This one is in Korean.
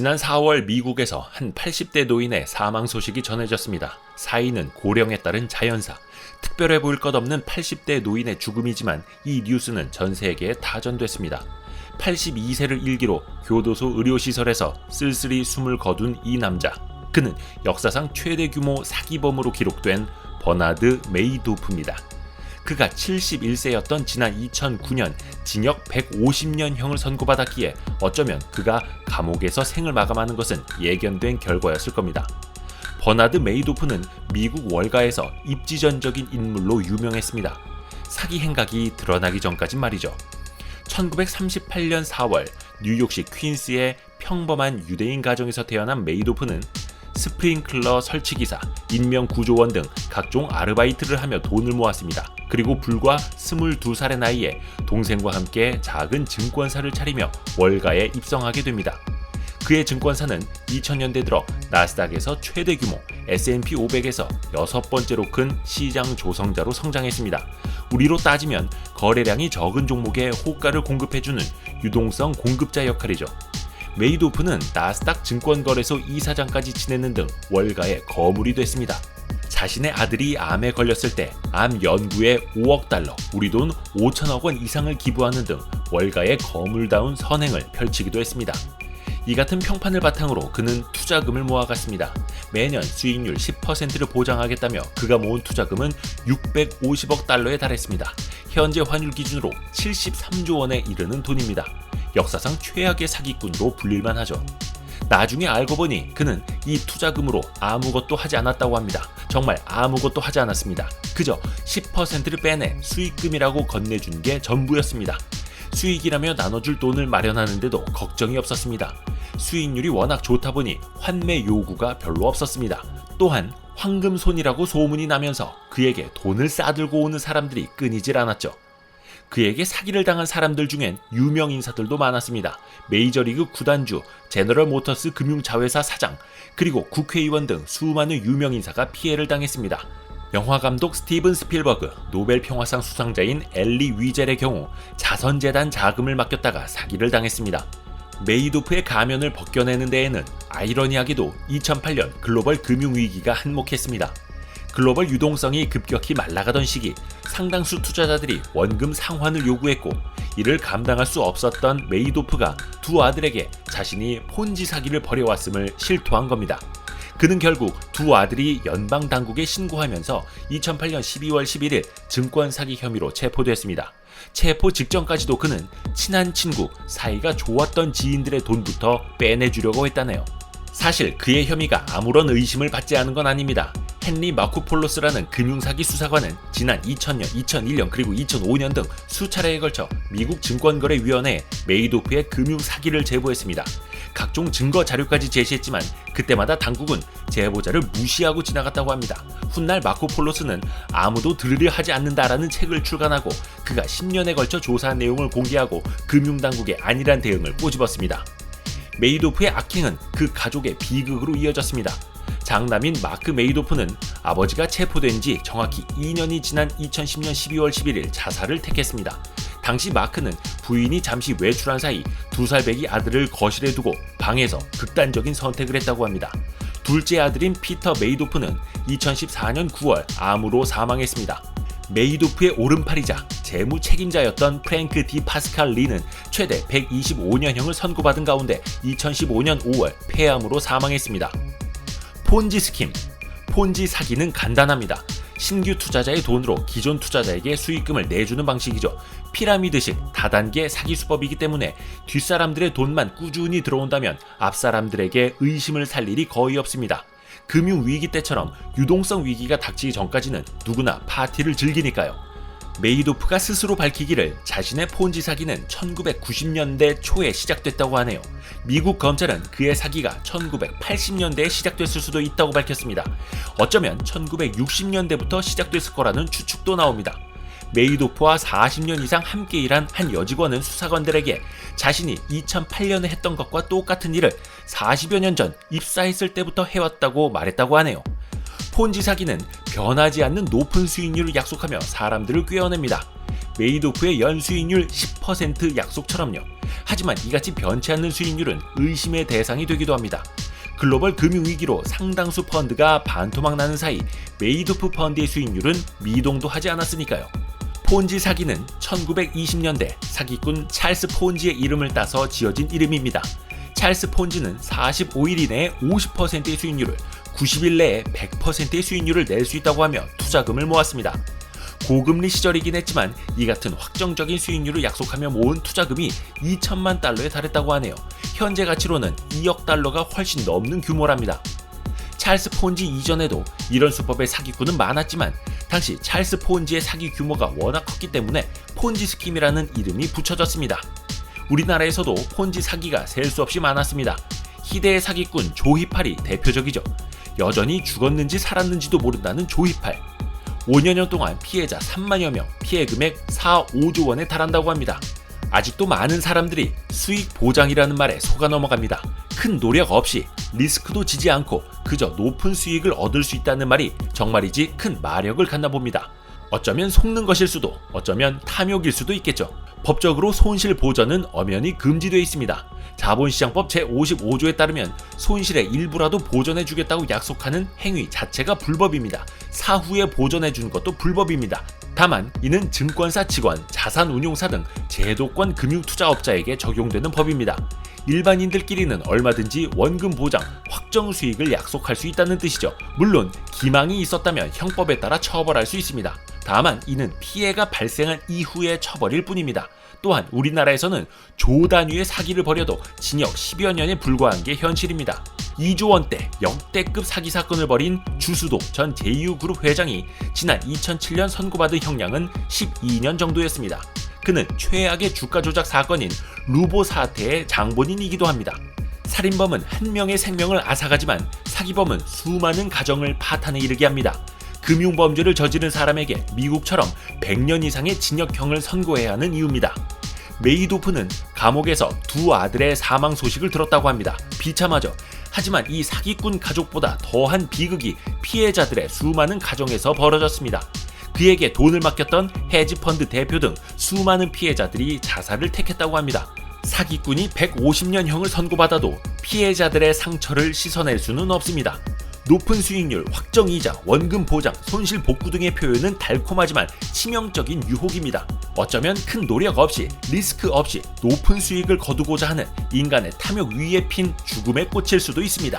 지난 4월 미국에서 한 80대 노인의 사망 소식이 전해졌습니다. 사인은 고령에 따른 자연사. 특별해 보일 것 없는 80대 노인의 죽음이지만 이 뉴스는 전 세계에 다 전됐습니다. 82세를 일기로 교도소 의료시설에서 쓸쓸히 숨을 거둔 이 남자. 그는 역사상 최대 규모 사기범으로 기록된 버나드 메이도프입니다. 그가 71세였던 지난 2009년 징역 150년형을 선고받았기에 어쩌면 그가 감옥에서 생을 마감하는 것은 예견된 결과였을 겁니다. 버나드 메이도프는 미국 월가에서 입지전적인 인물로 유명했습니다. 사기 행각이 드러나기 전까진 말이죠. 1938년 4월 뉴욕시 퀸스의 평범한 유대인 가정에서 태어난 메이도프는 스프링클러 설치기사, 인명구조원 등 각종 아르바이트를 하며 돈을 모았습니다. 그리고 불과 22살의 나이에 동생과 함께 작은 증권사를 차리며 월가에 입성하게 됩니다. 그의 증권사는 2000년대 들어 나스닥에서 최대 규모, S&P 500에서 6번째로 큰 시장 조성자로 성장했습니다. 우리로 따지면 거래량이 적은 종목에 호가를 공급해주는 유동성 공급자 역할이죠. 메이도프는 나스닥 증권거래소 이사장까지 지내는 등 월가의 거물이 됐습니다. 자신의 아들이 암에 걸렸을 때 암 연구에 5억 달러, 우리 돈 5천억 원 이상을 기부하는 등 월가의 거물다운 선행을 펼치기도 했습니다. 이 같은 평판을 바탕으로 그는 투자금을 모아갔습니다. 매년 수익률 10%를 보장하겠다며 그가 모은 투자금은 650억 달러에 달했습니다. 현재 환율 기준으로 73조 원에 이르는 돈입니다. 역사상 최악의 사기꾼으로 불릴만 하죠. 나중에 알고 보니 그는 이 투자금으로 아무것도 하지 않았다고 합니다. 정말 아무것도 하지 않았습니다. 그저 10%를 빼내 수익금이라고 건네준 게 전부였습니다. 수익이라며 나눠줄 돈을 마련하는데도 걱정이 없었습니다. 수익률이 워낙 좋다 보니 환매 요구가 별로 없었습니다. 또한 황금손이라고 소문이 나면서 그에게 돈을 싸들고 오는 사람들이 끊이질 않았죠. 그에게 사기를 당한 사람들 중엔 유명 인사들도 많았습니다. 메이저리그 구단주, 제너럴모터스 금융자회사 사장, 그리고 국회의원 등 수많은 유명 인사가 피해를 당했습니다. 영화감독 스티븐 스필버그, 노벨 평화상 수상자인 엘리 위젤의 경우 자선재단 자금을 맡겼다가 사기를 당했습니다. 메이도프의 가면을 벗겨내는 데에는 아이러니하게도 2008년 글로벌 금융위기가 한몫했습니다. 글로벌 유동성이 급격히 말라가던 시기 상당수 투자자들이 원금 상환을 요구했고 이를 감당할 수 없었던 메이도프가 두 아들에게 자신이 폰지 사기를 벌여왔음을 실토한 겁니다. 그는 결국 두 아들이 연방당국에 신고하면서 2008년 12월 11일 증권 사기 혐의로 체포됐습니다. 체포 직전까지도 그는 친한 친구, 사이가 좋았던 지인들의 돈부터 빼내주려고 했다네요. 사실 그의 혐의가 아무런 의심을 받지 않은 건 아닙니다. 헨리 마쿠폴로스라는 금융사기 수사관은 지난 2000년, 2001년 그리고 2005년 등 수차례에 걸쳐 미국 증권거래위원회에 메이도프의 금융사기를 제보했습니다. 각종 증거 자료까지 제시했지만 그때마다 당국은 제보자를 무시하고 지나갔다고 합니다. 훗날 마코폴로스는 아무도 들으려 하지 않는다라는 책을 출간하고 그가 10년에 걸쳐 조사한 내용을 공개하고 금융당국의 안일한 대응을 꼬집었습니다. 메이도프의 악행은 그 가족의 비극으로 이어졌습니다. 장남인 마크 메이도프는 아버지가 체포된 지 정확히 2년이 지난 2010년 12월 11일 자살을 택했습니다. 당시 마크는 부인이 잠시 외출한 사이 2살 배기 아들을 거실에 두고 방에서 극단적인 선택을 했다고 합니다. 둘째 아들인 피터 메이도프는 2014년 9월 암으로 사망했습니다. 메이도프의 오른팔이자 재무 책임자였던 프랭크 디 파스칼 리는 최대 125년형을 선고받은 가운데 2015년 5월 폐암으로 사망했습니다. 폰지 스킴, 폰지 사기는 간단합니다. 신규 투자자의 돈으로 기존 투자자에게 수익금을 내주는 방식이죠. 피라미드식 다단계 사기 수법이기 때문에 뒷사람들의 돈만 꾸준히 들어온다면 앞사람들에게 의심을 살 일이 거의 없습니다. 금융위기 때처럼 유동성 위기가 닥치기 전까지는 누구나 파티를 즐기니까요. 메이도프가 스스로 밝히기를 자신의 폰지 사기는 1990년대 초에 시작됐다고 하네요. 미국 검찰은 그의 사기가 1980년대에 시작됐을 수도 있다고 밝혔습니다. 어쩌면 1960년대부터 시작됐을 거라는 추측도 나옵니다. 메이도프와 40년 이상 함께 일한 한 여직원은 수사관들에게 자신이 2008년에 했던 것과 똑같은 일을 40여 년 전 입사했을 때부터 해왔다고 말했다고 하네요. 폰지 사기는 변하지 않는 높은 수익률을 약속하며 사람들을 꿰어냅니다. 메이도프의 연수익률 10% 약속처럼요. 하지만 이같이 변치 않는 수익률은 의심의 대상이 되기도 합니다. 글로벌 금융위기로 상당수 펀드가 반토막 나는 사이 메이도프 펀드의 수익률은 미동도 하지 않았으니까요. 폰지 사기는 1920년대 사기꾼 찰스 폰지의 이름을 따서 지어진 이름입니다. 찰스 폰지는 45일 이내에 50%의 수익률을, 90일 내에 100%의 수익률을 낼 수 있다고 하며 투자금을 모았습니다. 고금리 시절이긴 했지만 이 같은 확정적인 수익률을 약속하며 모은 투자금이 2천만 달러에 달했다고 하네요. 현재 가치로는 2억 달러가 훨씬 넘는 규모랍니다. 찰스 폰지 이전에도 이런 수법의 사기꾼은 많았지만 당시 찰스 폰지의 사기 규모가 워낙 컸기 때문에 폰지 스킴이라는 이름이 붙여졌습니다. 우리나라에서도 폰지 사기가 셀 수 없이 많았습니다. 희대의 사기꾼 조희팔이 대표적이죠. 여전히 죽었는지 살았는지도 모른다는 조희팔. 5년여 동안 피해자 3만여 명, 피해 금액 4, 5조 원에 달한다고 합니다. 아직도 많은 사람들이 수익 보장이라는 말에 속아 넘어갑니다. 큰 노력 없이 리스크도 지지 않고 그저 높은 수익을 얻을 수 있다는 말이 정말이지 큰 마력을 갖나 봅니다. 어쩌면 속는 것일 수도, 어쩌면 탐욕일 수도 있겠죠. 법적으로 손실 보전은 엄연히 금지되어 있습니다. 자본시장법 제55조에 따르면 손실의 일부라도 보전해주겠다고 약속하는 행위 자체가 불법입니다. 사후에 보전해주는 것도 불법입니다. 다만 이는 증권사 직원, 자산운용사 등 제도권 금융투자업자에게 적용되는 법입니다. 일반인들끼리는 얼마든지 원금 보장, 확정 수익을 약속할 수 있다는 뜻이죠. 물론 기망이 있었다면 형법에 따라 처벌할 수 있습니다. 다만 이는 피해가 발생한 이후의 처벌일 뿐입니다. 또한 우리나라에서는 조 단위의 사기를 벌여도 징역 10여 년에 불과한 게 현실입니다. 2조 원대 역대급 사기 사건을 벌인 주수도 전 제이유그룹 회장이 지난 2007년 선고받은 형량은 12년 정도였습니다. 그는 최악의 주가 조작 사건인 루보 사태의 장본인이기도 합니다. 살인범은 한 명의 생명을 앗아가지만 사기범은 수많은 가정을 파탄에 이르게 합니다. 금융범죄를 저지른 사람에게 미국처럼 100년 이상의 징역형을 선고해야 하는 이유입니다. 메이도프는 감옥에서 두 아들의 사망 소식을 들었다고 합니다. 비참하죠. 하지만 이 사기꾼 가족보다 더한 비극이 피해자들의 수많은 가정에서 벌어졌습니다. 그에게 돈을 맡겼던 헤지펀드 대표 등 수많은 피해자들이 자살을 택했다고 합니다. 사기꾼이 150년형을 선고받아도 피해자들의 상처를 씻어낼 수는 없습니다. 높은 수익률, 확정이자, 원금 보장, 손실 복구 등의 표현은 달콤하지만 치명적인 유혹입니다. 어쩌면 큰 노력 없이, 리스크 없이 높은 수익을 거두고자 하는 인간의 탐욕 위에 핀 죽음에 꽂힐 수도 있습니다.